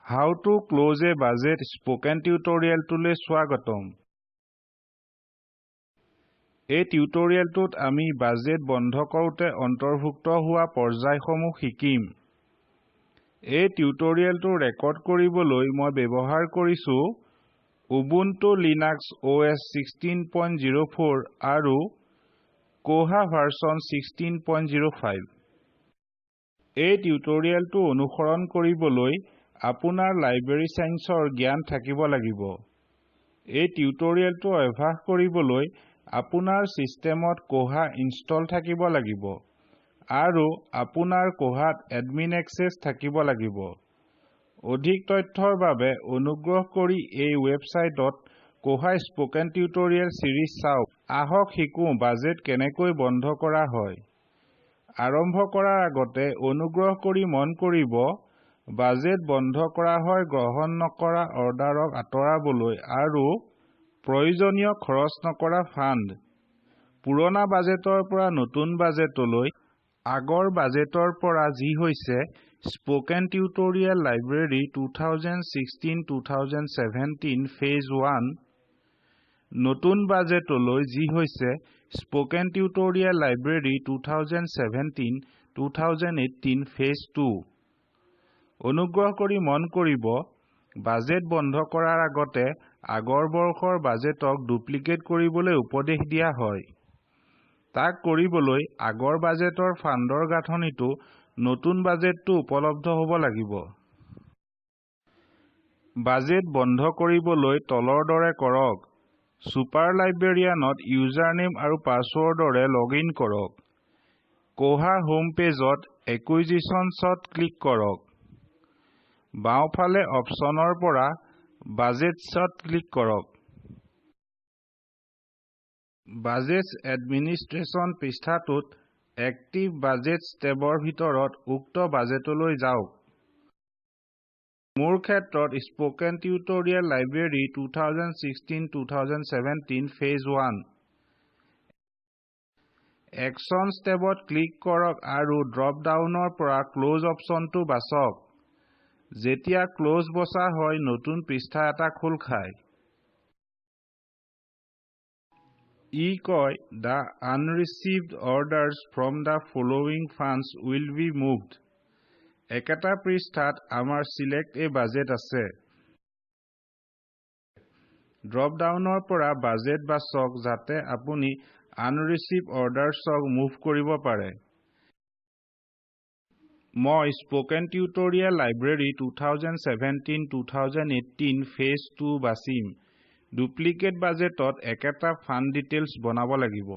How to close a budget spoken tutorial tule swagatom. এই টিউটোৰিয়েলটোত আমি budget বন্ধ কৰোঁতে অন্তৰ্ভুক্ত হোৱা পৰ্যায়সমূহ শিকিম। এই টিউটোৰিয়েলটো ৰেকৰ্ড কৰিবলৈ মই ব্যৱহাৰ কৰিছো Ubuntu Linux OS 16.04 আৰু Koha version 16.05। এই টিউটোৰিয়েলটো অনুসৰণ কৰিবলৈ আপোনাৰ লাইব্ৰেৰী সায়েন্সৰ জ্ঞান থাকিব লাগিব। এই টিউটোৰিয়েলটো অভ্যাস কৰিবলৈ আপোনাৰ সিস্টেমত কোহা ইনষ্টল থাকিব লাগিব আৰু আপোনাৰ কোহাত এডমিন এক্সেছ থাকিব লাগিব। অধিক তথ্যৰ বাবে অনুগ্ৰহ কৰি এই ৱেবছাইটত কোহা স্পোকেন টিউটোৰিয়েল সিৰিজ চাওক। আহক শিকো বাজেট কেনেকৈ বন্ধ কৰা হয়। আৰম্ভ কৰাৰ আগতে অনুগ্ৰহ কৰি মন কৰিব বাজেট বন্ধ কৰা হয় গ্ৰহণ নকৰা অৰ্ডাৰক আঁতৰাবলৈ আৰু প্ৰয়োজনীয় খৰচ নকৰা ফান্ড। পুৰণা বাজেটৰ পৰা নতুন বাজেটলৈ আগৰ বাজেটৰ পৰা যি হৈছে স্পোকেন টিউটোৰিয়েল লাইব্ৰেৰী 2016-2017 ফেজ 1, নতুন বাজেটলৈ যি হৈছে স্পোকেন টিউটোৰিয়েল লাইব্ৰেৰী 2017-2018 ফেজ 2। অনুগ্ৰহ কৰি মন কৰিব বাজেট বন্ধ কৰাৰ আগতে আগৰ বৰ্ষৰ বাজেটক ডুপ্লিকেট কৰিবলৈ উপদেশ দিয়া হয়। তাক কৰিবলৈ আগৰ বাজেটৰ ফাণ্ডৰ গাঁথনিটো নতুন বাজেটটো উপলব্ধ হ'ব লাগিব। বাজেট বন্ধ কৰিবলৈ তলৰ দৰে কৰক। ছুপাৰ লাইব্ৰেৰিয়ানত ইউজাৰনেম আৰু পাছৱৰ্ডৰে লগইন কৰক। কোহা হোম পেজত একুইজিশনছত ক্লিক কৰক। বাওঁফালে অপচনৰ পৰা বাজেটছত ক্লিক কৰক। বাজেটছ এডমিনিষ্ট্ৰেশ্যন পৃষ্ঠাটোত এক্টিভ বাজেটছ টেবৰ ভিতৰত উক্ত বাজেটলৈ যাওক। মোৰ ক্ষেত্ৰত spoken tutorial library 2016-2017 phase 1। Actions টেবত ক্লিক কৰক আৰু ড্ৰপ ডাউনৰ পৰা ক্লোজ অপচনটো বাছক। যেতিয়া ক্লোজ বছা হয় নতুন পৃষ্ঠা এটা খোল খায়। ই কয় the unreceived orders from the following funds will be moved। একেটা পৃষ্ঠাত আমাৰ select a budget আছে। ড্ৰপ ডাউনৰ পৰা বাজেট বাছক যাতে আপুনি unreceived ordersক মুভ কৰিব পাৰে। মই স্পোকেন টিউটোৰিয়েল লাইব্ৰেৰী 2017-2018 ফেজ 2 বাছিম। ডুপ্লিকেট বাজেটত একেটা ফান্ড ডিটেইলছ বনাব লাগিব।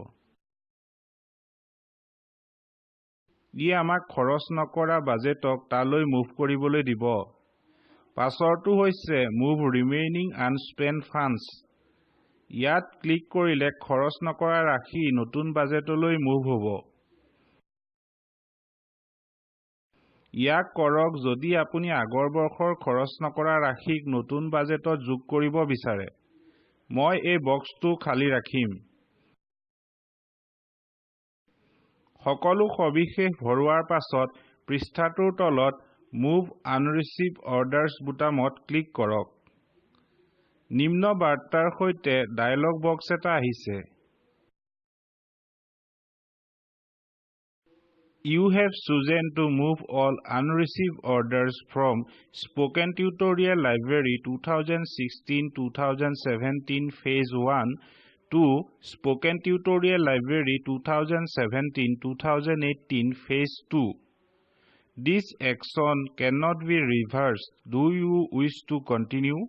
ই আমাক খৰচ নকৰা বাজেটক তালৈ মুভ কৰিবলৈ দিব। পাছৰটো হৈছে মুভ ৰিমেইনিং আনস্পেন্ট ফাণ্ডছ। ইয়াত ক্লিক কৰিলে খৰচ নকৰা ৰাশি নতুন বাজেটলৈ মুভ হ'ব। ইয়াক কৰক যদি আপুনি আগৰ বৰ্ষৰ খৰচ নকৰা ৰাশিক নতুন বাজেটত যোগ কৰিব বিচাৰে। মই এই বক্সটো খালী ৰাখিম। সকলো সবিশেষ ভৰোৱাৰ পাছত পৃষ্ঠাটোৰ তলত মুভ আনৰিচিভড অৰ্ডাৰ্ছ বুটামত ক্লিক কৰক। নিম্ন বাৰ্তাৰ সৈতে ডায়লগ বক্স এটা আহিছে। You have chosen to move all unreceived orders from Spoken Tutorial Library 2016-2017 Phase 1 to Spoken Tutorial Library 2017-2018 Phase 2. This action cannot be reversed. Do you wish to continue?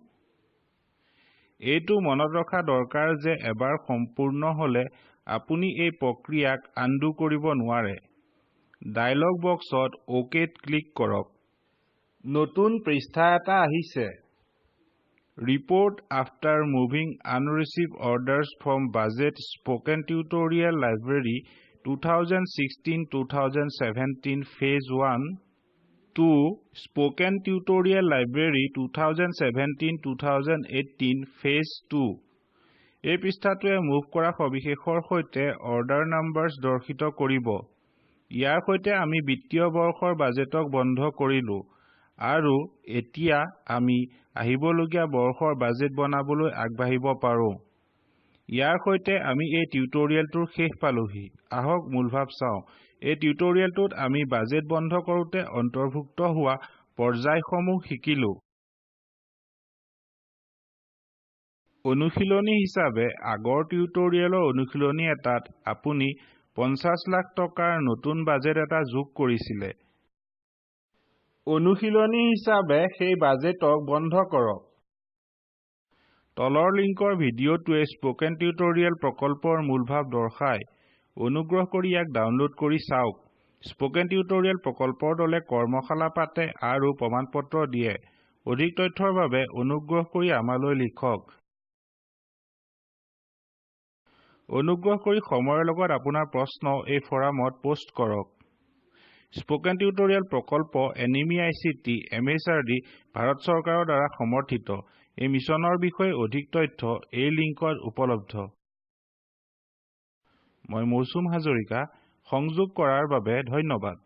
এইটো মনত ৰখা দৰকাৰ যে এবাৰ সম্পূৰ্ণ হলে আপুনি এই প্ৰক্ৰিয়াক আনডু কৰিব নোৱাৰে। ডায়লগ বক্সত ওকেত ক্লিক কৰক। নতুন পৃষ্ঠা এটা আহিছে। Report after moving unreceived orders from Budget Spoken Tutorial Library 2016-2017 Phase 1 to Spoken Tutorial Library 2017-2018 Phase 2। এই পৃষ্ঠাটোৱে মুভ কৰা সবিশেষৰ সৈতে অৰ্ডাৰ নাম্বাৰছ দৰ্শিত কৰিব। ইয়াৰ সৈতে আমি বিত্তীয় বৰ্ষৰ বাজেটক বন্ধ কৰিলো আৰু এতিয়া আমি আহিবলগীয়া বৰ্ষৰ বাজেট বনাবলৈ আগবাঢ়িব পাৰোঁ। ইয়াৰ সৈতে আমি এই টিউটৰিয়েলটোৰ শেষ পালোহি। আহক মূলভাৱ চাওঁ। এই টিউটৰিয়েলটোত আমি বাজেট বন্ধ কৰোঁতে অন্তৰ্ভুক্ত হোৱা পৰ্যায়সমূহ শিকিলো। অনুশীলনী হিচাপে আগৰ টিউটৰিয়েলৰ অনুশীলনী এটাত আপুনি 50 লাখ টকাৰ নতুন বাজেট এটা যোগ কৰিছিলে। অনুশীলনী হিচাপে সেই বাজেটক বন্ধ কৰক। তলৰ লিংকৰ ভিডিঅ'টোৱে স্পোকেন টিউটৰিয়েল প্ৰকল্পৰ মূলভাৱ দৰ্শায়। অনুগ্ৰহ কৰি ইয়াক ডাউনলোড কৰি চাওক। স্পোকেন টিউটৰিয়েল প্ৰকল্পৰ দলে কৰ্মশালা পাতে আৰু প্ৰমাণপত্ৰ দিয়ে। অধিক তথ্যৰ বাবে অনুগ্ৰহ কৰি আমালৈ লিখক। অনুগ্ৰহ কৰি সময়ৰ লগত আপোনাৰ প্ৰশ্ন এই ফৰামত পোষ্ট কৰক। স্পোকেন টিউটৰিয়েল প্ৰকল্প এনএমইআইচিটি এমএচআৰডি ভাৰত চৰকাৰৰ দ্বাৰা সমৰ্থিত। এই মিছনৰ বিষয়ে অধিক তথ্য এই লিংকত উপলব্ধ। মই মৌচুম হাজৰিকা। সংযোগ কৰাৰ বাবে ধন্যবাদ।